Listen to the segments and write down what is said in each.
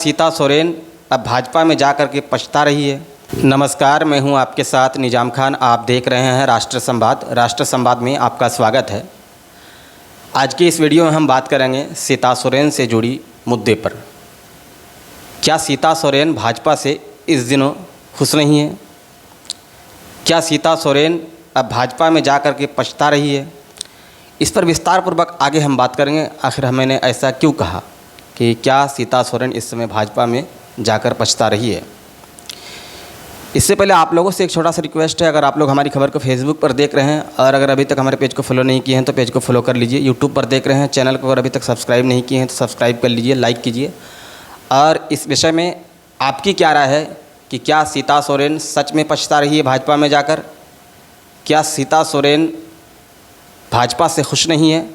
सीता सोरेन अब भाजपा में जा कर के पछता रही है। नमस्कार, मैं हूं आपके साथ निजाम खान। आप देख रहे हैं राष्ट्र संवाद। राष्ट्र संवाद में आपका स्वागत है। आज की इस वीडियो में हम बात करेंगे सीता सोरेन से जुड़ी मुद्दे पर। क्या सीता सोरेन भाजपा से इस दिनों खुश नहीं है? क्या सीता सोरेन अब भाजपा में जा कर के पछता रही है? इस पर विस्तारपूर्वक आगे हम बात करेंगे। आखिर मैंने ऐसा क्यों कहा कि क्या सीता सोरेन इस समय भाजपा में जाकर पछता रही है। इससे पहले आप लोगों से एक छोटा सा रिक्वेस्ट है, अगर आप लोग हमारी खबर को फेसबुक पर देख रहे हैं और अगर अभी तक हमारे पेज को फॉलो नहीं किए हैं तो पेज को फॉलो कर लीजिए। यूट्यूब पर देख रहे हैं, चैनल को अगर अभी तक सब्सक्राइब नहीं किए हैं तो सब्सक्राइब कर लीजिए, लाइक कीजिए। और इस विषय में आपकी क्या राय है कि क्या सीता सोरेन सच में पछता रही है भाजपा में जाकर? क्या सीता सोरेन भाजपा से खुश नहीं है?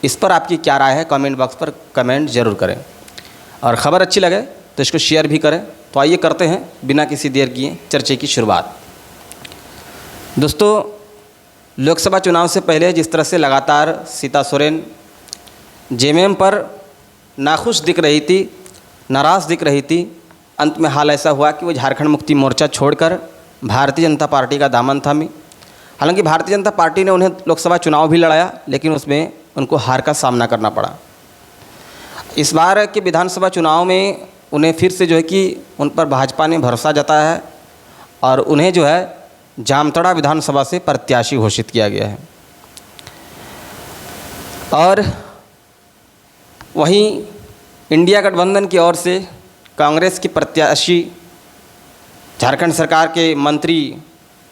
इस पर आपकी क्या राय है? कमेंट बॉक्स पर कमेंट ज़रूर करें। और ख़बर अच्छी लगे तो इसको शेयर भी करें। तो आइए करते हैं बिना किसी देर किए चर्चे की शुरुआत। दोस्तों, लोकसभा चुनाव से पहले जिस तरह से लगातार सीता सोरेन जेएमएम पर नाखुश दिख रही थी, नाराज़ दिख रही थी, अंत में हाल ऐसा हुआ कि वो झारखंड मुक्ति मोर्चा छोड़कर भारतीय जनता पार्टी का दामन थामी। हालांकि भारतीय जनता पार्टी ने उन्हें लोकसभा चुनाव भी लड़ाया, लेकिन उसमें उनको हार का सामना करना पड़ा। इस बार के विधानसभा चुनाव में उन्हें फिर से जो है कि उन पर भाजपा ने भरोसा जताया है और उन्हें जो है जामताड़ा विधानसभा से प्रत्याशी घोषित किया गया है। और वहीं इंडिया गठबंधन की ओर से कांग्रेस की प्रत्याशी झारखंड सरकार के मंत्री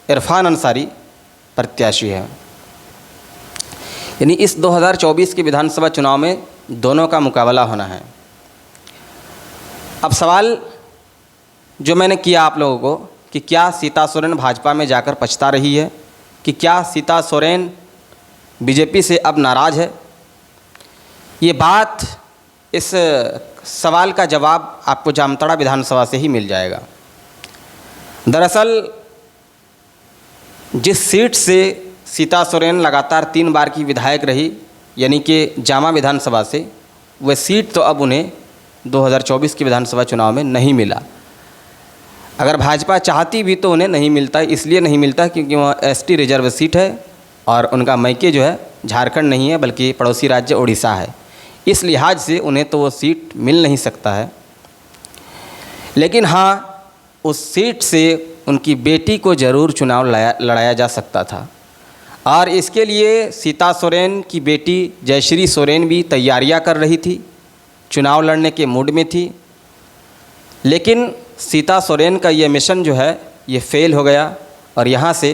इरफान अंसारी प्रत्याशी हैं। यानी इस 2024 के विधानसभा चुनाव में दोनों का मुकाबला होना है। अब सवाल जो मैंने किया आप लोगों को कि क्या सीता सोरेन भाजपा में जाकर पछता रही है, कि क्या सीता सोरेन बीजेपी से अब नाराज़ है, ये बात, इस सवाल का जवाब आपको जामताड़ा विधानसभा से ही मिल जाएगा। दरअसल जिस सीट से सीता सोरेन लगातार 3 बार की विधायक रही, यानी कि जामा विधानसभा से, वह सीट तो अब उन्हें 2024 के विधानसभा चुनाव में नहीं मिला। अगर भाजपा चाहती भी तो उन्हें नहीं मिलता। इसलिए नहीं मिलता क्योंकि वह एसटी रिजर्व सीट है और उनका मायके जो है झारखंड नहीं है बल्कि पड़ोसी राज्य उड़ीसा है। इस लिहाज से उन्हें तो वो सीट मिल नहीं सकता है। लेकिन हाँ, उस सीट से उनकी बेटी को ज़रूर चुनाव लड़ाया जा सकता था और इसके लिए सीता सोरेन की बेटी जयश्री सोरेन भी तैयारियां कर रही थी, चुनाव लड़ने के मूड में थी। लेकिन सीता सोरेन का ये मिशन जो है ये फेल हो गया और यहाँ से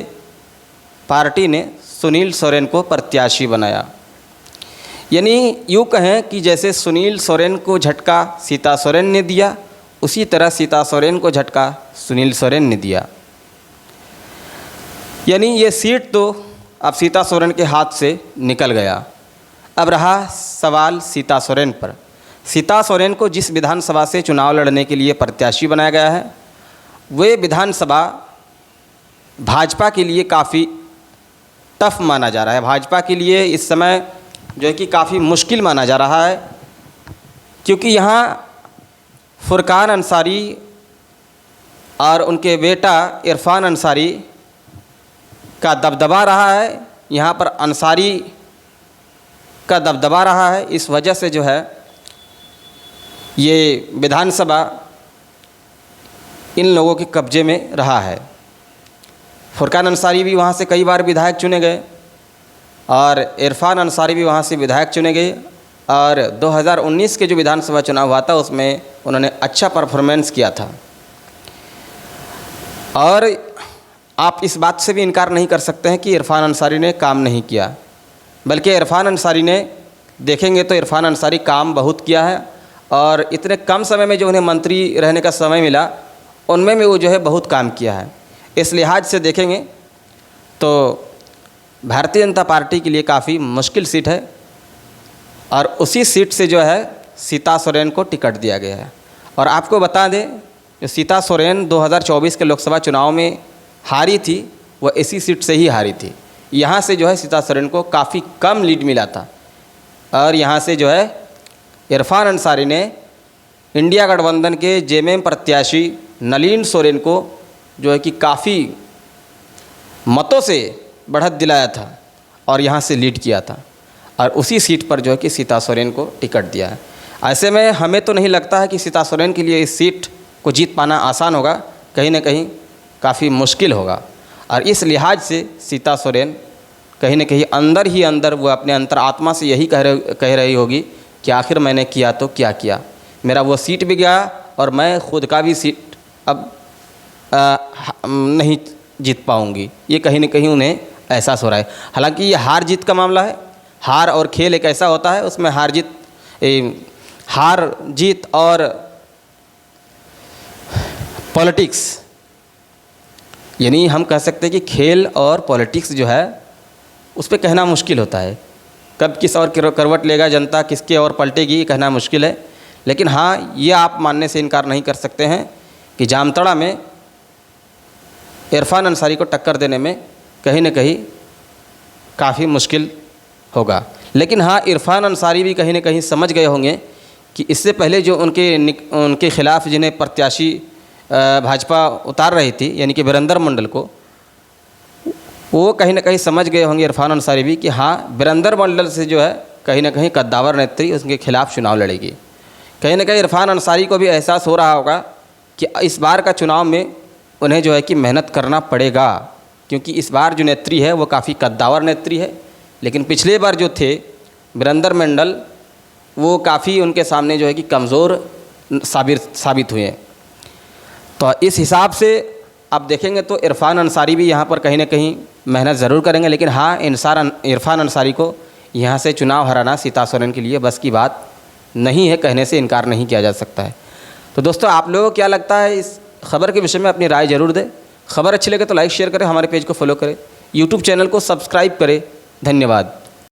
पार्टी ने सुनील सोरेन को प्रत्याशी बनाया। यानी यूँ कहें कि जैसे सुनील सोरेन को झटका सीता सोरेन ने दिया, उसी तरह सीता सोरेन को झटका सुनील सोरेन ने दिया। यानी ये सीट तो अब सीता सोरेन के हाथ से निकल गया। अब रहा सवाल सीता सोरेन पर। सीता सोरेन को जिस विधानसभा से चुनाव लड़ने के लिए प्रत्याशी बनाया गया है, वे विधानसभा भाजपा के लिए काफ़ी टफ माना जा रहा है। भाजपा के लिए इस समय जो है कि काफ़ी मुश्किल माना जा रहा है, क्योंकि यहाँ फुरकान अंसारी और उनके बेटा इरफान अंसारी का दबदबा रहा है। यहाँ पर अंसारी का दबदबा रहा है। इस वजह से जो है ये विधानसभा इन लोगों के कब्जे में रहा है। फुरकान अंसारी भी वहाँ से कई बार विधायक चुने गए और इरफान अंसारी भी वहाँ से विधायक चुने गए और 2019 के जो विधानसभा चुनाव हुआ था उसमें उन्होंने अच्छा परफॉर्मेंस किया था। और आप इस बात से भी इनकार नहीं कर सकते हैं कि इरफान अंसारी ने काम नहीं किया, बल्कि इरफान अंसारी ने, देखेंगे तो इरफान अंसारी काम बहुत किया है और इतने कम समय में जो उन्हें मंत्री रहने का समय मिला उनमें भी वो जो है बहुत काम किया है। इस लिहाज से देखेंगे तो भारतीय जनता पार्टी के लिए काफ़ी मुश्किल सीट है और उसी सीट से जो है सीता सोरेन को टिकट दिया गया है। और आपको बता दें, जो सीता सोरेन 2024 के लोकसभा चुनाव में हारी थी, वह इसी सीट से ही हारी थी। यहाँ से जो है सीता सोरेन को काफ़ी कम लीड मिला था और यहाँ से जो है इरफान अंसारी ने इंडिया गठबंधन के जेएमएम प्रत्याशी नलिन सोरेन को जो है कि काफ़ी मतों से बढ़त दिलाया था और यहाँ से लीड किया था, और उसी सीट पर जो है कि सीता सोरेन को टिकट दिया है। ऐसे में हमें तो नहीं लगता है कि सीता सोरेन के लिए इस सीट को जीत पाना आसान होगा, कहीं ना कहीं काफ़ी मुश्किल होगा। और इस लिहाज से सीता सोरेन कहीं ना कहीं अंदर ही अंदर वो अपने अंतरात्मा से यही कह रही होगी कि आखिर मैंने किया तो क्या किया, मेरा वो सीट भी गया और मैं खुद का भी सीट अब नहीं जीत पाऊंगी। ये कहीं ना कहीं उन्हें एहसास हो रहा है। हालांकि ये हार जीत का मामला है। हार और खेल एक ऐसा होता है, उसमें हार जीत और पॉलिटिक्स, यानी हम कह सकते हैं कि खेल और पॉलिटिक्स जो है उस पर कहना मुश्किल होता है। कब किस और करवट लेगा जनता, किसके और पलटेगी, ये कहना मुश्किल है। लेकिन हाँ, ये आप मानने से इनकार नहीं कर सकते हैं कि जामताड़ा में इरफान अंसारी को टक्कर देने में कहीं न कहीं काफ़ी मुश्किल होगा। लेकिन हाँ, इरफान अंसारी भी कहीं न कहीं समझ गए होंगे कि इससे पहले जो उनके खिलाफ जिन्हें प्रत्याशी भाजपा उतार रही थी, यानी कि वीरेंद्र मंडल को, वो कहीं ना कहीं समझ गए होंगे इरफान अंसारी भी कि हाँ, वीरेंद्र मंडल से जो है कहीं ना कहीं कद्दावर नेत्री उसके खिलाफ चुनाव लड़ेगी। कहीं ना कहीं इरफान अंसारी को भी एहसास हो रहा होगा कि इस बार का चुनाव में उन्हें जो है कि मेहनत करना पड़ेगा, क्योंकि इस बार जो नेत्री है वो काफ़ी कद्दावर नेत्री है। लेकिन पिछले बार जो थे वीरेंद्र मंडल, वो काफ़ी उनके सामने जो है कि कमज़ोर साबित हुए। तो इस हिसाब से आप देखेंगे तो इरफान अंसारी भी यहाँ पर कहीं ना कहीं मेहनत ज़रूर करेंगे। लेकिन हाँ, इरफान अंसारी को यहाँ से चुनाव हराना सीता सोरेन के लिए बस की बात नहीं है, कहने से इनकार नहीं किया जा सकता है। तो दोस्तों, आप लोगों को क्या लगता है इस खबर के विषय में? अपनी राय ज़रूर दें। खबर अच्छी लगे तो लाइक शेयर करें, हमारे पेज को फॉलो करें, यूट्यूब चैनल को सब्सक्राइब करें। धन्यवाद।